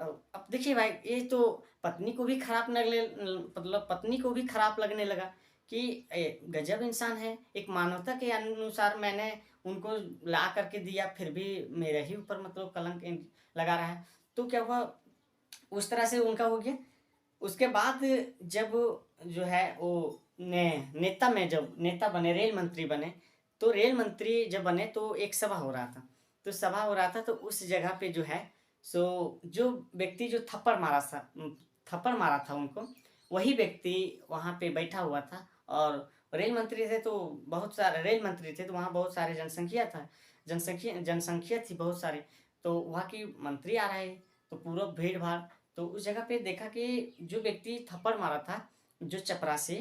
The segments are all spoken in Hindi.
अब देखिए भाई, ये तो पत्नी को भी खराब लगने मतलब पत्नी को भी खराब लगने लगा कि गजब इंसान है। एक मानवता के अनुसार मैंने उनको ला करके दिया, फिर भी मेरे ही ऊपर मतलब कलंक लगा रहा है। तो क्या हुआ, उस तरह से उनका हो गया। उसके बाद जब जो है वो नेता में जब नेता बने, रेल मंत्री बने, तो रेल मंत्री जब बने तो एक सभा हो रहा था। तो सभा हो रहा था तो उस जगह पे जो है सो जो व्यक्ति जो थप्पड़ मारा था उनको, वही व्यक्ति वहाँ पे बैठा हुआ था। और रेल मंत्री थे तो बहुत सारे रेल मंत्री थे तो वहाँ बहुत सारे जनसंख्या थी बहुत सारी। तो वहाँ की मंत्री आ रहे, तो पूरा भीड़ भाड़। तो उस जगह पे देखा कि जो व्यक्ति थप्पड़ मारा था, जो चपरासी,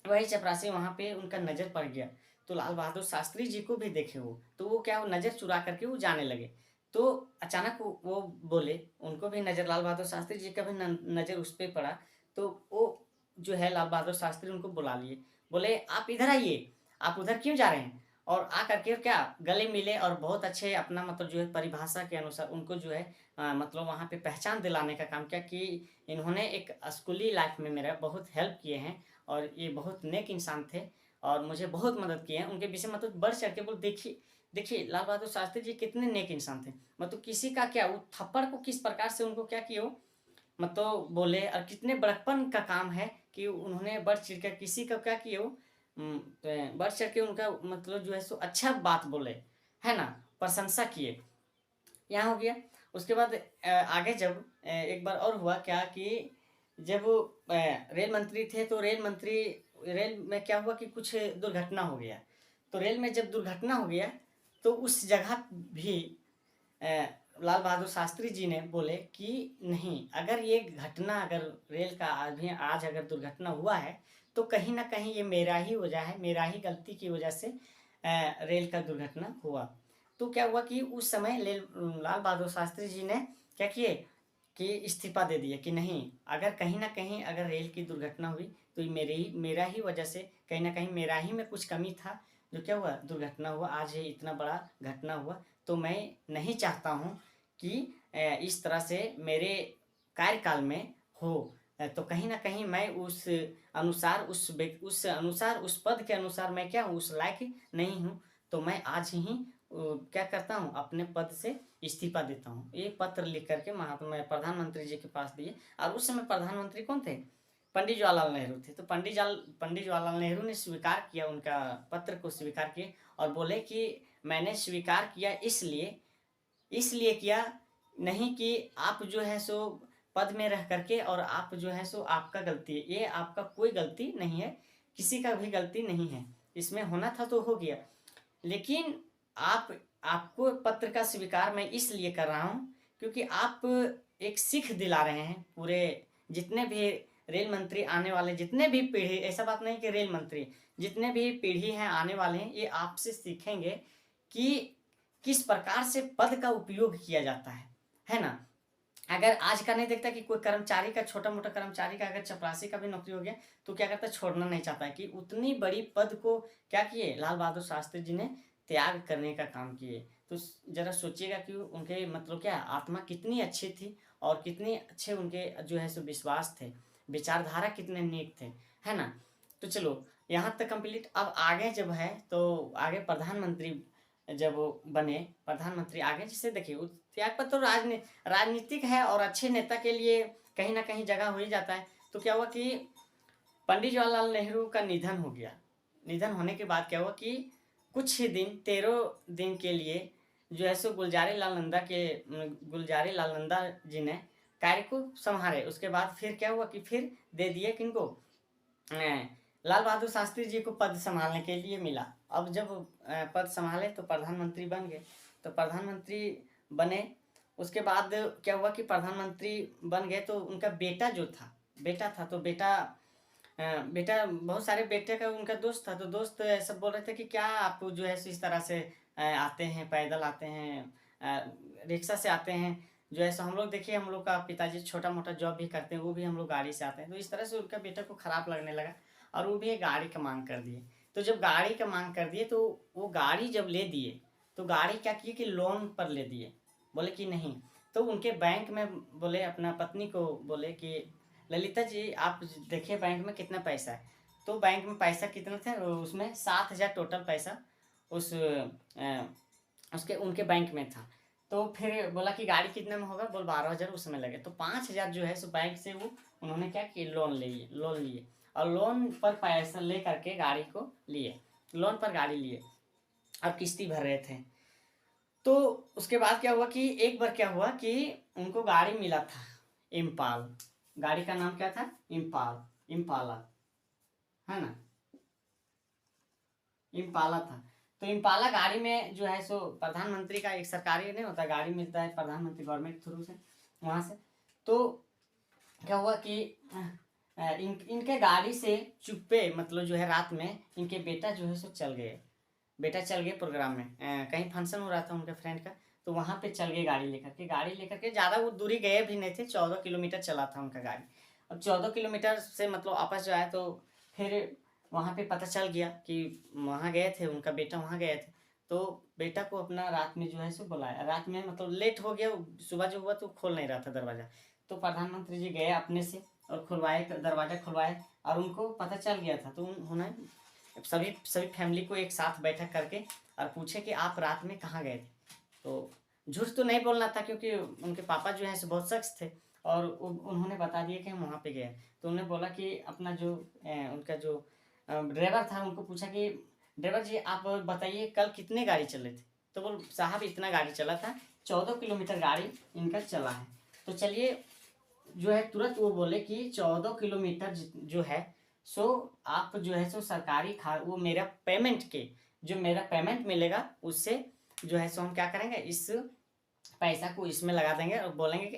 वही चपरासी वहाँ पे उनका नज़र पड़ गया। तो लाल बहादुर शास्त्री जी को भी देखे वो, तो वो क्या, वो नज़र चुरा करके वो जाने लगे। तो अचानक वो बोले, उनको भी नज़र, लाल बहादुर शास्त्री जी का भी नज़र उस पे पड़ा। तो वो जो है लाल बहादुर शास्त्री उनको बुला लिए, बोले आप इधर आइए, आप उधर क्यों जा रहे हैं? और आ करके क्या गले मिले और बहुत अच्छे अपना मतलब जो है परिभाषा के अनुसार उनको जो है मतलब वहाँ पे पहचान दिलाने का काम किया कि इन्होंने एक स्कूली लाइफ में मेरा बहुत हेल्प किए हैं और ये बहुत नेक इंसान थे और मुझे बहुत मदद की है। उनके विषय में मतलब बढ़ चढ़ के बोल, देखिए देखिए लाल बहादुर शास्त्री जी कितने नेक इंसान थे। मतलब किसी का क्या, वो थप्पड़ को किस प्रकार से उनको क्या किया वो मतलब बोले, और कितने बड़प्पन का काम है कि उन्होंने बढ़ चढ़ कर किसी का क्या किया वो बढ़ चढ़ के उनका मतलब जो है सो अच्छा बात बोले, है ना, प्रशंसा किए। यहाँ हो गया। उसके बाद आगे जब एक बार और हुआ क्या कि जब वो रेल मंत्री थे तो रेल में क्या हुआ कि कुछ दुर्घटना हो गया। तो रेल में जब दुर्घटना हो गया तो उस जगह भी अ, लाल बहादुर शास्त्री जी ने बोले कि नहीं, अगर ये घटना, अगर रेल का आज अगर दुर्घटना हुआ है तो कहीं ना कहीं ये मेरा ही वजह है, मेरा ही गलती की वजह से रेल का दुर्घटना हुआ। तो क्या हुआ कि उस समय लाल बहादुर शास्त्री जी ने क्या किए कि इस्तीफा दे दिया कि नहीं, अगर कहीं ना कहीं अगर रेल की दुर्घटना हुई तो ये मेरा ही वजह से, कहीं ना कहीं मेरा ही में कुछ कमी था, जो क्या हुआ दुर्घटना हुआ, आज ये इतना बड़ा घटना हुआ। तो मैं नहीं चाहता हूँ कि इस तरह से मेरे कार्यकाल में हो। तो कहीं न कहीं मैं उस अनुसार, उस पद के अनुसार मैं क्या हूँ, उस लायक नहीं हूँ। तो मैं आज ही क्या करता हूँ, अपने पद से इस्तीफा देता हूँ। ये पत्र लिख कर के महात्मा प्रधानमंत्री जी के पास दिए। और उस समय प्रधानमंत्री कौन थे? पंडित जवाहरलाल नेहरू थे। तो पंडित जवाहरलाल नेहरू ने स्वीकार किया, उनका पत्र को स्वीकार किए और बोले कि मैंने स्वीकार किया इसलिए किया, नहीं कि आप जो है सो पद में रह करके और आप जो है सो आपका गलती है, ये आपका कोई गलती नहीं है, किसी का भी गलती नहीं है, इसमें होना था तो हो गया। लेकिन आप आपको पत्र का स्वीकार मैं इसलिए कर रहा हूँ क्योंकि आप एक सीख दिला रहे हैं पूरे जितने भी रेल मंत्री आने वाले, जितने भी पीढ़ी, ऐसा बात नहीं कि रेल मंत्री, जितने भी पीढ़ी हैं आने वाले हैं, ये आपसे सीखेंगे कि किस प्रकार से पद का उपयोग किया जाता है ना। अगर आज का नहीं देखता कि कोई कर्मचारी का, छोटा मोटा कर्मचारी का अगर चपरासी का भी नौकरी हो गया तो क्या करता है, छोड़ना नहीं चाहता है। कि उतनी बड़ी पद को क्या किए लाल बहादुर शास्त्री जी ने त्याग करने का काम किए। तो जरा सोचिएगा कि उनके मतलब क्या आत्मा कितनी अच्छी थी और कितने अच्छे उनके जो है सो विश्वास थे, विचारधारा कितने नेक थे, है ना। तो चलो यहाँ तक कंप्लीट। अब आगे जब है तो आगे प्रधानमंत्री जब वो बने, प्रधानमंत्री आगे जैसे देखिए त्यागपत्र तो राजनीतिक है और अच्छे नेता के लिए कहीं ना कहीं जगह हो ही जाता है। तो क्या हुआ कि पंडित जवाहरलाल नेहरू का निधन हो गया। निधन होने के बाद क्या हुआ कि कुछ ही दिन, 13 दिन के लिए जो है सो गुलजारी लाल नंदा जी ने कार्य को संभाले। उसके बाद फिर क्या हुआ कि फिर दे दिए किनको, लाल बहादुर शास्त्री जी को पद संभालने के लिए मिला। अब जब पद संभाले तो प्रधानमंत्री बन गए। तो प्रधानमंत्री बने, उसके बाद क्या हुआ कि प्रधानमंत्री बन गए तो उनका बेटा था तो बेटा बहुत सारे बेटे का उनका दोस्त था। तो दोस्त सब बोल रहे थे कि क्या आप जो है इस तरह से आते हैं, पैदल आते हैं, रिक्शा से आते हैं, जो है सो हम लोग देखिए, हम लोग का पिताजी छोटा मोटा जॉब भी करते हैं, वो भी हम लोग गाड़ी से आते हैं। तो इस तरह से उनका बेटा को खराब लगने लगा और वो भी एक गाड़ी का मांग कर दिए। तो जब गाड़ी का मांग कर दिए तो वो गाड़ी जब ले दिए तो गाड़ी क्या किए कि लोन पर ले दिए, बोले कि नहीं। तो उनके बैंक में बोले, अपना पत्नी को बोले कि ललिता जी आप देखिए बैंक में कितना पैसा है। तो बैंक में पैसा कितना था, उसमें 7,000 टोटल पैसा उस उसके उनके बैंक में था। तो फिर बोला कि गाड़ी कितने में होगा, बोल 12,000 उसमें लगे। तो 5,000 जो है सो बैंक से वो उन्होंने क्या किए, लोन लिए और लोन पर पैसा ले करके गाड़ी को लिए, लोन पर गाड़ी लिए और किस्ती भर रहे थे। तो उसके बाद क्या हुआ कि एक बार क्या हुआ कि उनको गाड़ी मिला था इम्पाल, गाड़ी का नाम क्या था, इम्पाला, है ना, इम्पाला था। तो इम्पाला गाड़ी में जो है सो प्रधानमंत्री का एक सरकारी नहीं होता, गाड़ी मिलता है प्रधानमंत्री गवर्नमेंट थ्रू से वहाँ से। तो क्या हुआ कि इनके गाड़ी से चुप्पे मतलब जो है रात में इनके बेटा जो है सो चल गए, बेटा चल गए प्रोग्राम में, कहीं फंक्शन हो रहा था उनके फ्रेंड का, तो वहाँ पे चल गए गाड़ी लेकर के ज़्यादा वो दूरी गए भी नहीं थे, 14 किलोमीटर चला था उनका गाड़ी। अब 14 किलोमीटर से मतलब वापस जो आए तो फिर वहाँ पे पता चल गया कि वहाँ गए थे, उनका बेटा वहाँ गए थे। तो बेटा को अपना रात में जो है सो बुलाया, रात में मतलब लेट हो गया, सुबह जो हुआ तो खोल नहीं रहा था दरवाज़ा। तो प्रधानमंत्री जी गए अपने से और खुलवाए, दरवाज़ा खुलवाए और उनको पता चल गया था। तो उन्होंने सभी सभी फैमिली को एक साथ बैठक करके और पूछे कि आप रात में कहाँ गए थे। तो झूठ तो नहीं बोलना था क्योंकि उनके पापा जो हैं बहुत सख्त थे और उन्होंने बता दिया कि हम वहाँ पे गए। तो उन्होंने बोला कि अपना जो उनका जो ड्राइवर था उनको पूछा कि ड्राइवर जी आप बताइए कल कितने गाड़ी चले थे। तो बोल साहब इतना गाड़ी चला था, 14 किलोमीटर गाड़ी इनका चला है। तो चलिए जो है तुरंत वो बोले कि 14 किलोमीटर जो है सो आप जो है सो सरकारी वो मेरा पेमेंट के जो मेरा पेमेंट मिलेगा उससे जो है सो हम क्या करेंगे, इस पैसा को इसमें लगा देंगे और बोलेंगे कि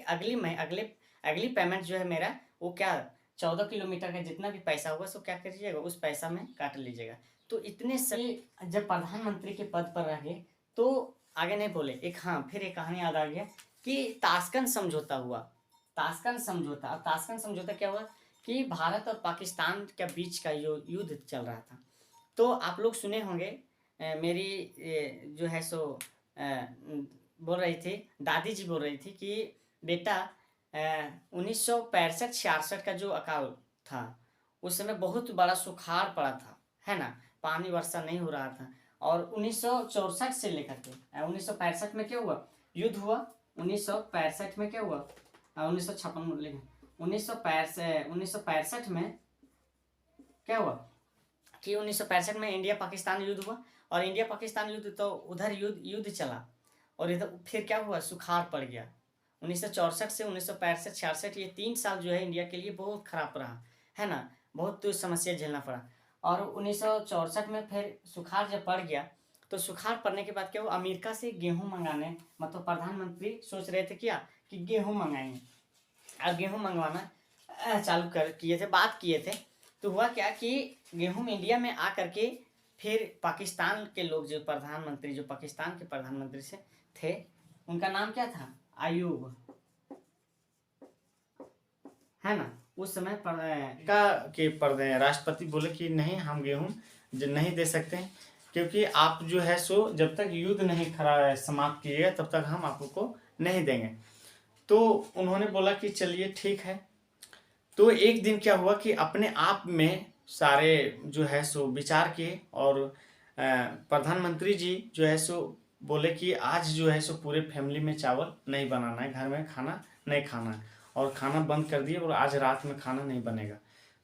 अगली पेमेंट जो है मेरा वो क्या 14 किलोमीटर का जितना भी पैसा होगा सो क्या करिएगा उस पैसा में काट लीजिएगा। तो इतने सही जब प्रधानमंत्री के पद पर रह गए तो आगे नहीं बोले। एक हाँ फिर एक कहानी याद आ गया कि ताशकंद समझौता हुआ, ताशकंद समझौता। अब ताशकंद समझौता क्या हुआ कि भारत और पाकिस्तान के बीच का युद्ध चल रहा था। तो आप लोग सुने होंगे, मेरी जो है सो बोल रही थी, दादी जी बोल रही थी कि बेटा 1965-66 का जो अकाल था उस समय बहुत बड़ा सुखाड़ पड़ा था, है ना, पानी वर्षा नहीं हो रहा था। और 1964 से लेकर के 1965 में क्या हुआ, युद्ध हुआ। 1965 में क्या हुआ, 1956 लेकिन 1965 में क्या हुआ कि 1965 में इंडिया पाकिस्तान युद्ध हुआ और इंडिया पाकिस्तान युद्ध तो उधर युद्ध चला और इधर फिर क्या हुआ, सुखाड़ पड़ गया। 1964 से 1965-66 ये 3 साल जो है इंडिया के लिए बहुत खराब रहा, है ना, बहुत तो समस्या झेलना पड़ा। और 1964 में फिर सुखाड़ जब पड़ गया तो सुखाड़ पड़ने के बाद क्या हुआ, अमेरिका से गेहूँ मंगाने मतलब प्रधानमंत्री सोच रहे थे क्या कि गेहूँ मंगाएंगे और गेहूँ मंगवाना चालू किए थे, बात किए थे। तो हुआ क्या कि गेहूँ इंडिया में आ करके फिर पाकिस्तान के लोग जो प्रधानमंत्री जो पाकिस्तान के प्रधानमंत्री से थे उनका नाम क्या था, आयूब, है ना, उस समय राष्ट्रपति बोले कि नहीं हम गेहूँ नहीं दे सकते हैं क्योंकि आप जो है सो जब तक युद्ध नहीं समाप्त किएगा तब तक हम आपको नहीं देंगे। तो उन्होंने बोला कि चलिए ठीक है। तो एक दिन क्या हुआ कि अपने आप में सारे जो है सो विचार किए और प्रधानमंत्री जी जो है सो बोले कि आज जो है सो पूरे फैमिली में चावल नहीं बनाना है, घर में खाना नहीं खाना है और खाना बंद कर दिए और आज रात में खाना नहीं बनेगा।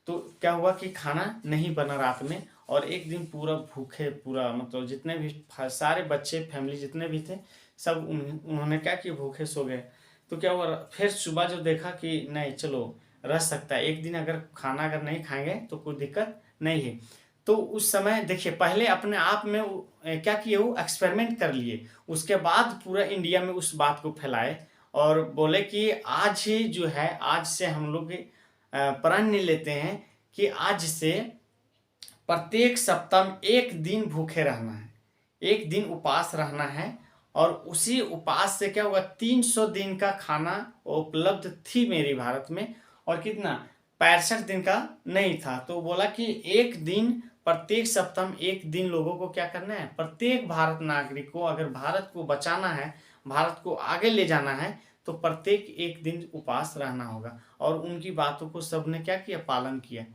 तो क्या हुआ कि खाना नहीं बना रात में और एक दिन पूरा भूखे, पूरा मतलब जितने भी सारे बच्चे फैमिली जितने भी थे सब उन्होंने क्या कि भूखे सो गए। तो क्या हुआ फिर सुबह जो देखा कि नहीं चलो रह सकता है, एक दिन अगर खाना अगर नहीं खाएंगे तो कोई दिक्कत नहीं है। तो उस समय देखिए पहले अपने आप में क्या किए, वो एक्सपेरिमेंट कर लिए, उसके बाद पूरा इंडिया में उस बात को फैलाए और बोले कि आज ही जो है आज से हम लोग प्रण लेते हैं कि आज से प्रत्येक सप्ताह में एक दिन भूखे रहना है, एक दिन उपास रहना है और उसी उपास से क्या हुआ 300 दिन का खाना उपलब्ध थी मेरी भारत में और कितना 65 दिन का नहीं था। तो बोला कि एक दिन प्रत्येक सप्ताह में एक दिन लोगों को क्या करना है, प्रत्येक भारत नागरिक को अगर भारत को बचाना है, भारत को आगे ले जाना है तो प्रत्येक एक दिन उपवास रहना होगा। और उनकी बातों को सबने क्या किया, पालन किया।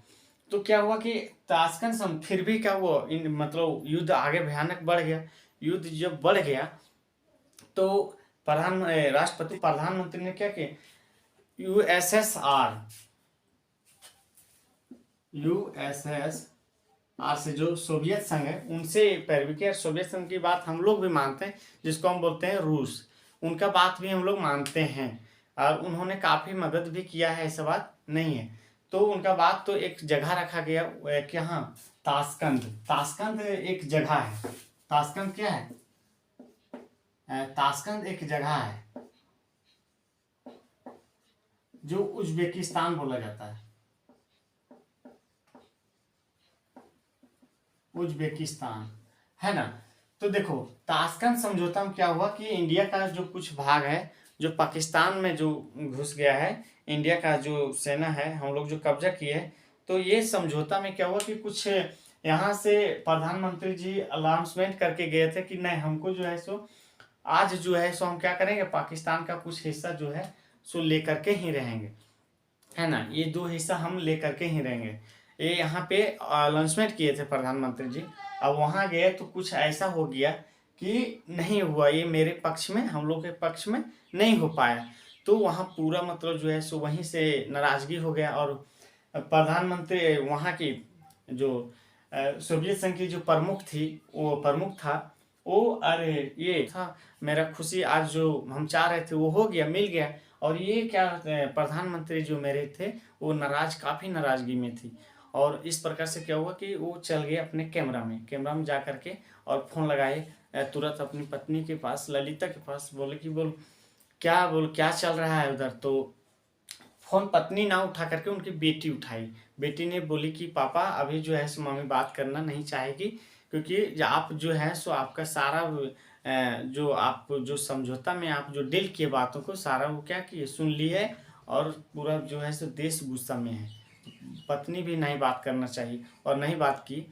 तो क्या हुआ कि ताशकंद फिर भी क्या हुआ, इन मतलब युद्ध आगे भयानक बढ़ गया। युद्ध जब बढ़ गया तो राष्ट्रपति प्रधानमंत्री ने क्या किया, यूएसएसआर से जो सोवियत संघ है उनसे पैरवी किया। सोवियत संघ की बात हम लोग भी मानते हैं, जिसको हम बोलते हैं रूस, उनका बात भी हम लोग मानते हैं और उन्होंने काफ़ी मदद भी किया है, ऐसा बात नहीं है। तो उनका बात तो एक जगह रखा गया कि हाँ, ताशकंद, ताशकंद एक जगह है। ताशकंद क्या है, ताशकंद एक जगह है जो उज्बेकिस्तान बोला जाता है, उज्बेकिस्तान, है ना। तो देखो ताशकंद समझौता में क्या हुआ कि इंडिया का जो कुछ भाग है जो पाकिस्तान में जो घुस गया है, इंडिया का जो सेना है, हम लोग जो कब्जा किए हैं, तो ये समझौता में क्या हुआ कि कुछ यहाँ से प्रधानमंत्री जी अनाउंसमेंट करके गए थे कि नहीं, हमको जो है सो आज जो है सो हम क्या करेंगे, पाकिस्तान का कुछ हिस्सा जो है सो लेकर के ही रहेंगे, है ना। ये 2 हिस्सा हम लेकर के ही रहेंगे, ये यहाँ पे अनाउंसमेंट किए थे प्रधानमंत्री जी। अब वहाँ गए तो कुछ ऐसा हो गया कि नहीं हुआ, ये मेरे पक्ष में, हम लोग के पक्ष में नहीं हो पाया। तो वहाँ पूरा मतलब जो है सो वहीं से नाराजगी हो गया। और प्रधानमंत्री वहाँ की जो सोवियत संघ की जो प्रमुख थी, वो प्रमुख था वो, अरे ये था मेरा खुशी, आज जो हम चाह रहे थे वो हो गया, मिल गया। और ये क्या प्रधानमंत्री जो मेरे थे वो काफ़ी नाराजगी में थी। और इस प्रकार से क्या हुआ कि वो चल गए अपने कैमरा में जा करके और फ़ोन लगाए तुरंत अपनी पत्नी के पास, ललिता के पास, बोले कि बोल क्या चल रहा है उधर। तो फ़ोन पत्नी ना उठा करके उनकी बेटी उठाई। बेटी ने बोली कि पापा अभी जो है सो मम्मी बात करना नहीं चाहेगी, क्योंकि आप जो है सो आपका सारा जो आप जो समझौता में आप जो डील किए बातों को सारा वो क्या किए, सुन लिए। और पूरा जो है सो देश गुस्सा में है। पत्नी भी नहीं बात करना चाहिए और नहीं बात की।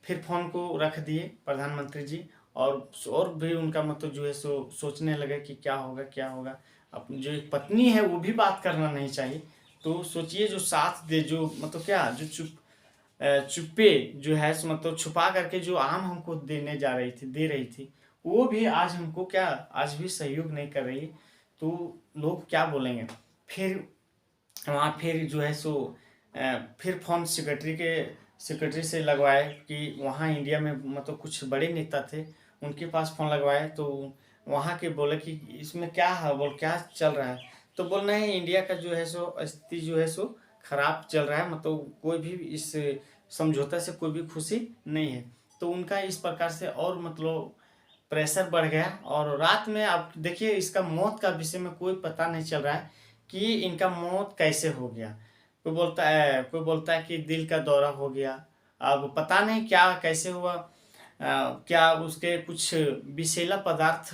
फिर फ़ोन को रख दिए प्रधानमंत्री जी। और भी उनका मतलब जो है सो सोचने लगे कि क्या होगा क्या होगा। अपनी जो एक पत्नी है वो भी बात करना नहीं चाहिए। तो सोचिए जो साथ दे, जो मतलब क्या, जो चुप्पे जो है सो मतलब छुपा करके जो आम हमको दे रही थी, वो भी आज हमको क्या, आज भी सहयोग नहीं कर रही। तो लोग क्या बोलेंगे। फिर वहाँ फिर जो है सो फिर फ़ोन सेक्रेटरी से लगवाए कि वहाँ इंडिया में मतलब कुछ बड़े नेता थे, उनके पास फ़ोन लगवाए। तो वहाँ के बोले कि इसमें क्या है, क्या चल रहा है। तो बोल रहे हैं इंडिया का जो है सो स्थिति जो है सो खराब चल रहा है, मतलब कोई भी इस समझौता से कोई भी खुशी नहीं है। तो उनका इस प्रकार से और मतलब प्रेशर बढ़ गया। और रात में आप देखिए इसका मौत का विषय में कोई पता नहीं चल रहा है कि इनका मौत कैसे हो गया। कोई बोलता है कि दिल का दौरा हो गया। अब पता नहीं क्या कैसे हुआ। क्या उसके कुछ विषैला पदार्थ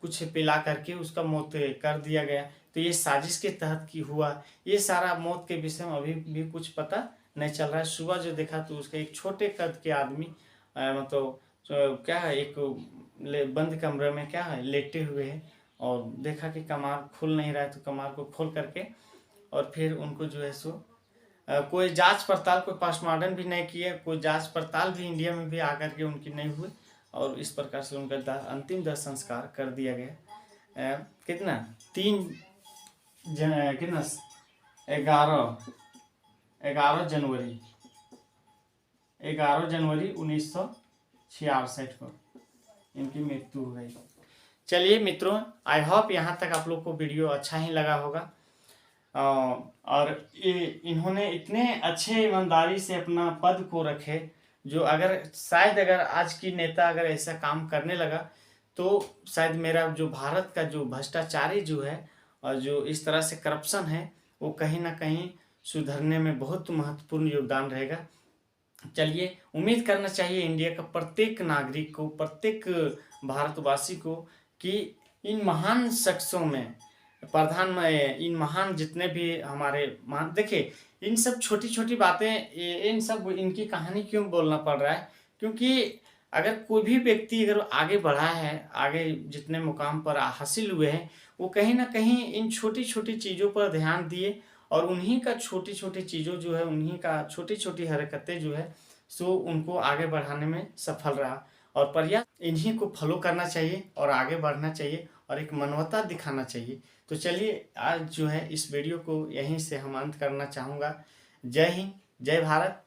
कुछ पिला करके उसका मौत कर दिया गया। तो ये साजिश के तहत की हुआ। ये सारा मौत के विषय में अभी भी कुछ पता नहीं चल रहा है। सुबह जो देखा तो उसके एक छोटे कद के आदमी मतलब क्या है, एक बंद कमरे में क्या है लेटे हुए हैं। और देखा कि कमार खुल नहीं रहा है, तो कमार को खोल करके और फिर उनको जो है सो कोई जांच पड़ताल, कोई पोस्टमार्टम भी नहीं किया, कोई जांच पड़ताल भी इंडिया में भी आकर के उनकी नहीं हुई। और इस प्रकार से उनका अंतिम दाह संस्कार कर दिया गया। कितना 11 जनवरी 1966 को इनकी मृत्यु हो गई। चलिए मित्रों, आई होप यहाँ तक आप लोग को वीडियो अच्छा ही लगा होगा। और इन्होंने इतने अच्छे ईमानदारी से अपना पद को रखे, जो अगर आज की नेता अगर ऐसा काम करने लगा तो शायद मेरा जो भारत का जो भ्रष्टाचारी जो है और जो इस तरह से करप्शन है वो कहीं ना कहीं सुधरने में बहुत महत्वपूर्ण योगदान रहेगा। चलिए, उम्मीद करना चाहिए इंडिया का प्रत्येक नागरिक को, प्रत्येक भारतवासी को कि इन महान शख्सों में इन महान जितने भी हमारे महान, देखिए इन सब छोटी छोटी बातें, इन सब इनकी कहानी क्यों बोलना पड़ रहा है, क्योंकि अगर कोई भी व्यक्ति अगर आगे बढ़ा है, आगे जितने मुकाम पर हासिल हुए हैं, वो कहीं न कहीं इन छोटी-छोटी चीज़ों पर ध्यान दिए और उन्हीं का छोटी-छोटी चीज़ों जो है, उन्हीं का छोटी-छोटी हरकतें जो है, सो उनको आगे बढ़ाने में सफल रहा और पर्याप्त इन्हीं को फ़ॉलो करना चाहिए और आगे बढ़ना चाहिए और एक मानवता दिखाना चाहिए। तो चलिए आज जो है इस वीडियो को यहीं से हम अंत करना चाहूँगा। जय हिंद, जय भारत।